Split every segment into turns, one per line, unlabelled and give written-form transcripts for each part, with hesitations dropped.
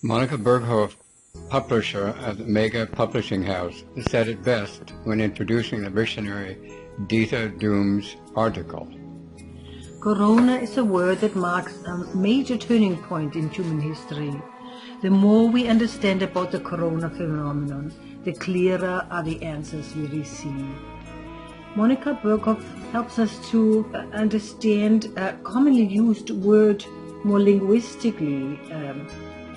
Monica Berghoff, publisher of the Mega Publishing House, said it best when introducing the visionary Dieter Duhm's article.
Corona is a word that marks a major turning point in human history. The more we understand about the corona phenomenon, the clearer are the answers we receive. Monica Berghoff helps us to understand a commonly used word more linguistically.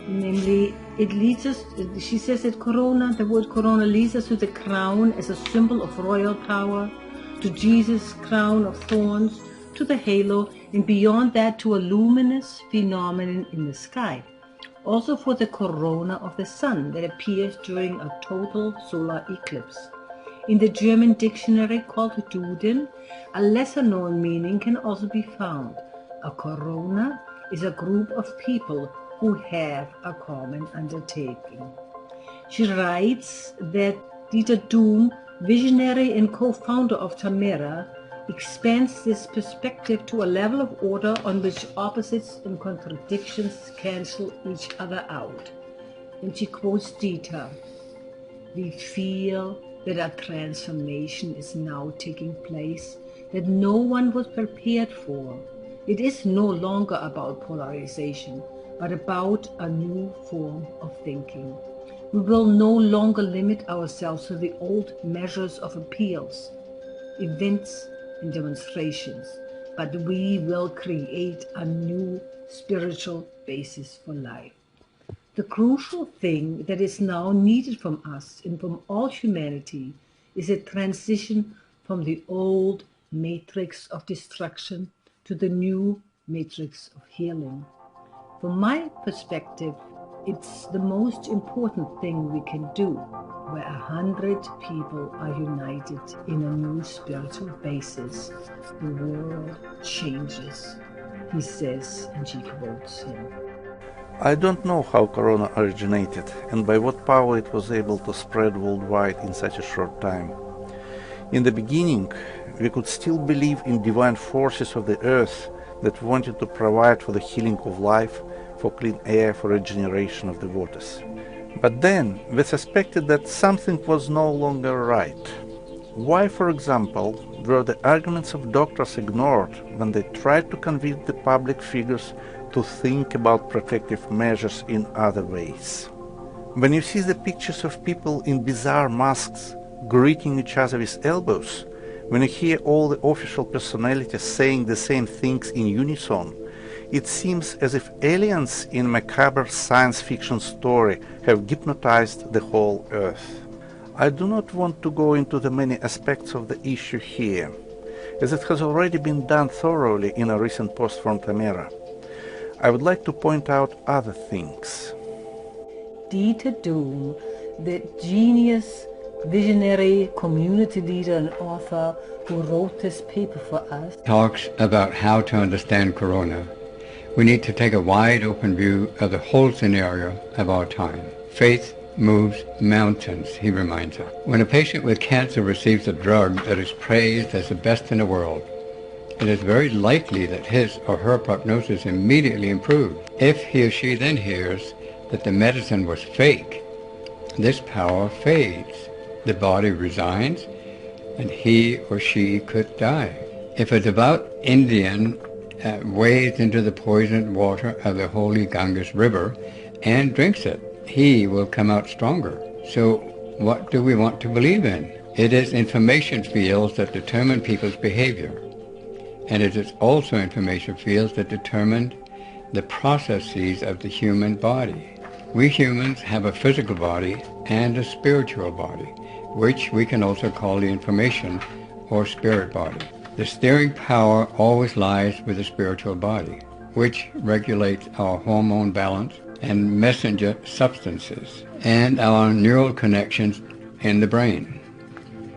Namely, it leads us, she says that the word corona leads us to the crown as a symbol of royal power, to Jesus' crown of thorns, to the halo, and beyond that to a luminous phenomenon in the sky. Also for the corona of the sun that appears during a total solar eclipse. In the German dictionary called Duden, a lesser-known meaning can also be found. A corona is a group of people who have a common undertaking. She writes that Dieter Duhm, visionary and co-founder of Tamera, expands this perspective to a level of order on which opposites and contradictions cancel each other out. And she quotes Dieter, "We feel that a transformation is now taking place that no one was prepared for. It is no longer about polarization, but about a new form of thinking. We will no longer limit ourselves to the old measures of appeals, events, and demonstrations, but we will create a new spiritual basis for life. The crucial thing that is now needed from us and from all humanity is a transition from the old matrix of destruction to the new matrix of healing. From my perspective, it's the most important thing we can do, where 100 people are united in a new spiritual basis. The world changes," he says, and she quotes him.
I don't know how corona originated and by what power it was able to spread worldwide in such a short time. In the beginning, we could still believe in divine forces of the earth that wanted to provide for the healing of life, for clean air, for regeneration of the waters. But then we suspected that something was no longer right. Why, for example, were the arguments of doctors ignored when they tried to convince the public figures to think about protective measures in other ways? When you see the pictures of people in bizarre masks greeting each other with elbows, when you hear all the official personalities saying the same things in unison, it seems as if aliens in a macabre science fiction story have hypnotized the whole earth. I do not want to go into the many aspects of the issue here, as it has already been done thoroughly in a recent post from Tamera. I would like to point out other things.
Dieter Duhm, the genius, visionary, community leader and author who wrote this paper for us,
talks about how to understand corona. We need to take a wide open view of the whole scenario of our time. Faith moves mountains, he reminds us. When a patient with cancer receives a drug that is praised as the best in the world, it is very likely that his or her prognosis immediately improves. If he or she then hears that the medicine was fake, this power fades. The body resigns, and he or she could die. If a devout Indian wades into the poisoned water of the holy Ganges River and drinks it, he will come out stronger. So what do we want to believe in? It is information fields that determine people's behavior. And it is also information fields that determine the processes of the human body. We humans have a physical body and a spiritual body, which we can also call the information or spirit body. The steering power always lies with the spiritual body, which regulates our hormone balance and messenger substances and our neural connections in the brain.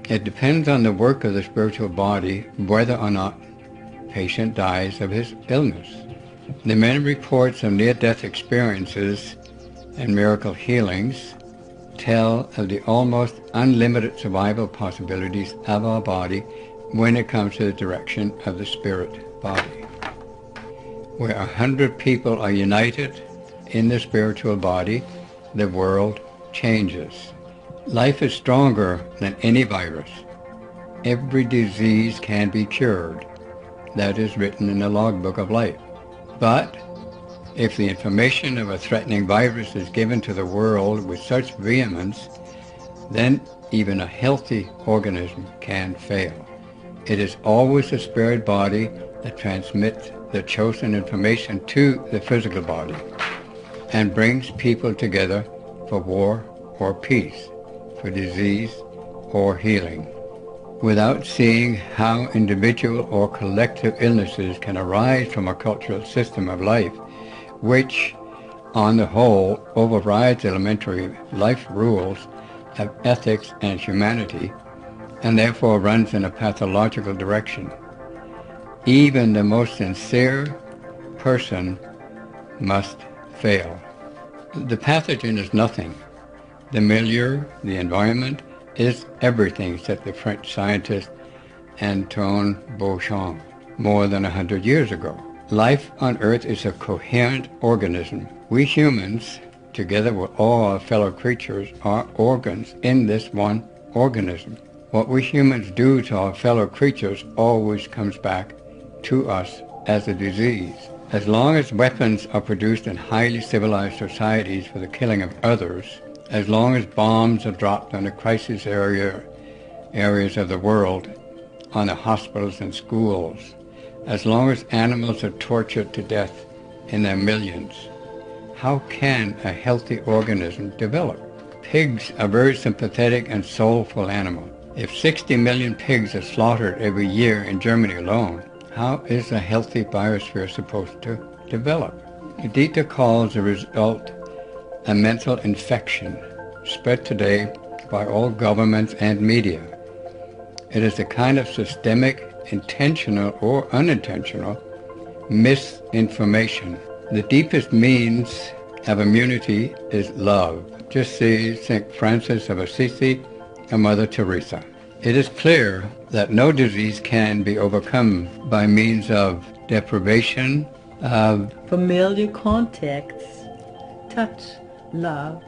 It depends on the work of the spiritual body whether or not patient dies of his illness. The many reports of near-death experiences and miracle healings tell of the almost unlimited survival possibilities of our body when it comes to the direction of the spirit body. Where 100 people are united in the spiritual body, the world changes. Life is stronger than any virus. Every disease can be cured. That is written in the logbook of life. But if the information of a threatening virus is given to the world with such vehemence, then even a healthy organism can fail. It is always the spirit body that transmits the chosen information to the physical body and brings people together for war or peace, for disease or healing. Without seeing how individual or collective illnesses can arise from a cultural system of life, which, on the whole, overrides elementary life rules of ethics and humanity, and therefore runs in a pathological direction, even the most sincere person must fail. The pathogen is nothing. The milieu, the environment, is everything, said the French scientist Antoine Beauchamp more than 100 years ago. Life on Earth is a coherent organism. We humans, together with all our fellow creatures, are organs in this one organism. What we humans do to our fellow creatures always comes back to us as a disease. As long as weapons are produced in highly civilized societies for the killing of others, as long as bombs are dropped on the crisis areas of the world, on the hospitals and schools, as long as animals are tortured to death in their millions, how can a healthy organism develop? Pigs are very sympathetic and soulful animals. If 60 million pigs are slaughtered every year in Germany alone, how is a healthy biosphere supposed to develop? Dieter calls the result a mental infection spread today by all governments and media. It is a kind of systemic, intentional or unintentional misinformation. The deepest means of immunity is love. Just see St. Francis of Assisi and Mother Teresa. It is clear that no disease can be overcome by means of deprivation of
familiar contacts, touch, love,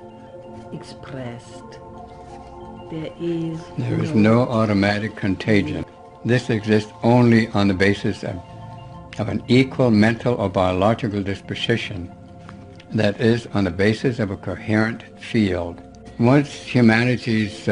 expressed. There is
no automatic contagion. This exists only on the basis of an equal mental or biological disposition, that is, on the basis of a coherent field. Once humanity's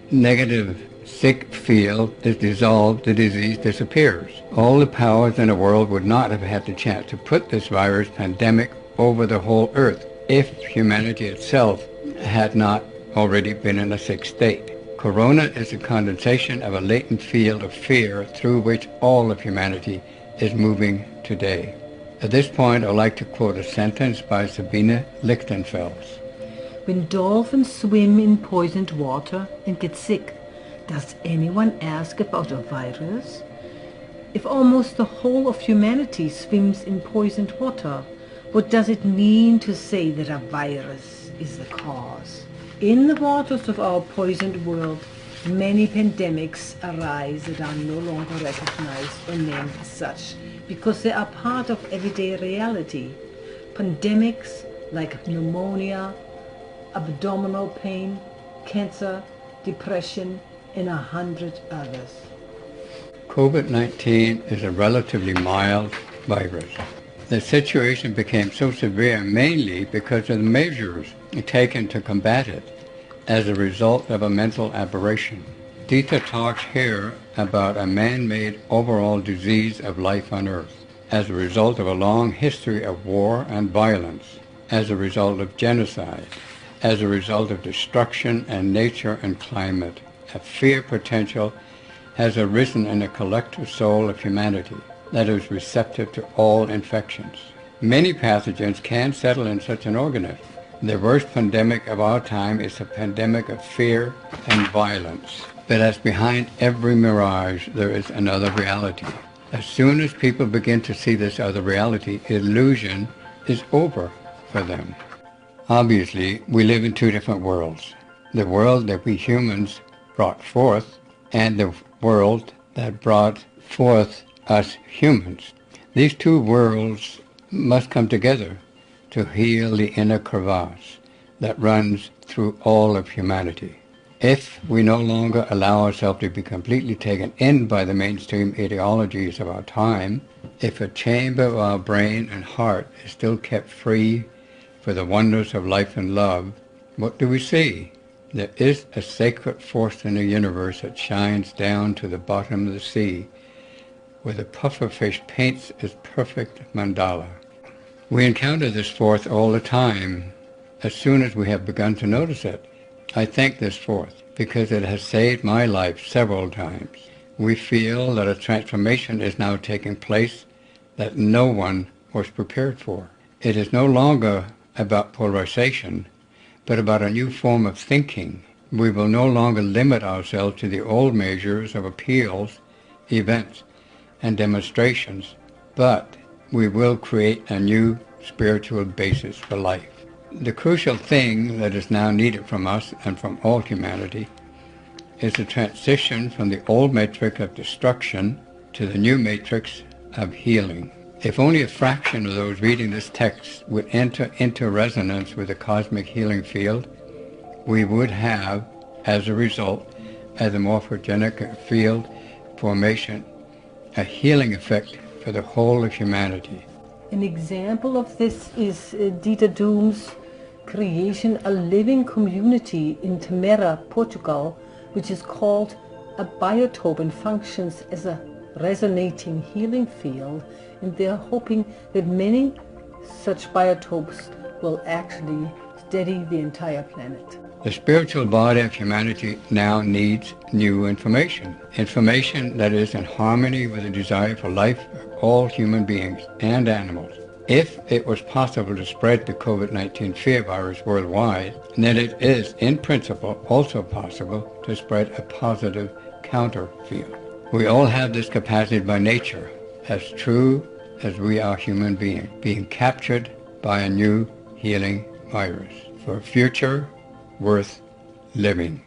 negative sick field is dissolved, the disease disappears. All the powers in the world would not have had the chance to put this virus pandemic over the whole earth if humanity itself had not already been in a sick state. Corona is a condensation of a latent field of fear through which all of humanity is moving today. At this point, I'd like to quote a sentence by Sabine Lichtenfels.
When dolphins swim in poisoned water and get sick, does anyone ask about a virus? If almost the whole of humanity swims in poisoned water, what does it mean to say that a virus is the cause? In the waters of our poisoned world, many pandemics arise that are no longer recognized or named as such because they are part of everyday reality. Pandemics like pneumonia, abdominal pain, cancer, depression, and 100 others.
COVID-19 is a relatively mild virus. The situation became so severe mainly because of the measures taken to combat it as a result of a mental aberration. Dieter talks here about a man-made overall disease of life on Earth as a result of a long history of war and violence, as a result of genocide, as a result of destruction and nature and climate. A fear potential has arisen in the collective soul of humanity that is receptive to all infections. Many pathogens can settle in such an organism. The worst pandemic of our time is a pandemic of fear and violence. But as behind every mirage, there is another reality. As soon as people begin to see this other reality, illusion is over for them. Obviously, we live in two different worlds. The world that we humans brought forth and the world that brought forth us humans. These two worlds must come together to heal the inner crevasse that runs through all of humanity. If we no longer allow ourselves to be completely taken in by the mainstream ideologies of our time, if a chamber of our brain and heart is still kept free for the wonders of life and love, what do we see? There is a sacred force in the universe that shines down to the bottom of the sea, where the pufferfish paints its perfect mandala. We encounter this force all the time, as soon as we have begun to notice it. I thank this force because it has saved my life several times. We feel that a transformation is now taking place that no one was prepared for. It is no longer about polarization, but about a new form of thinking. We will no longer limit ourselves to the old measures of appeals, events, and demonstrations, but we will create a new spiritual basis for life. The crucial thing that is now needed from us and from all humanity is the transition from the old matrix of destruction to the new matrix of healing. If only a fraction of those reading this text would enter into resonance with the cosmic healing field, we would have, as a result, as a morphogenic field formation, a healing effect for the whole of humanity.
An example of this is Dieter Duhm's creation, a living community in Temera, Portugal, which is called a biotope and functions as a resonating healing field, and they are hoping that many such biotopes will actually steady the entire planet.
The spiritual body of humanity now needs new information that is in harmony with the desire for life of all human beings and animals. If it was possible to spread the COVID-19 fear virus worldwide, then it is, in principle, also possible to spread a positive counter field. We all have this capacity by nature, as true as we are human beings, being captured by a new healing virus for a future worth living.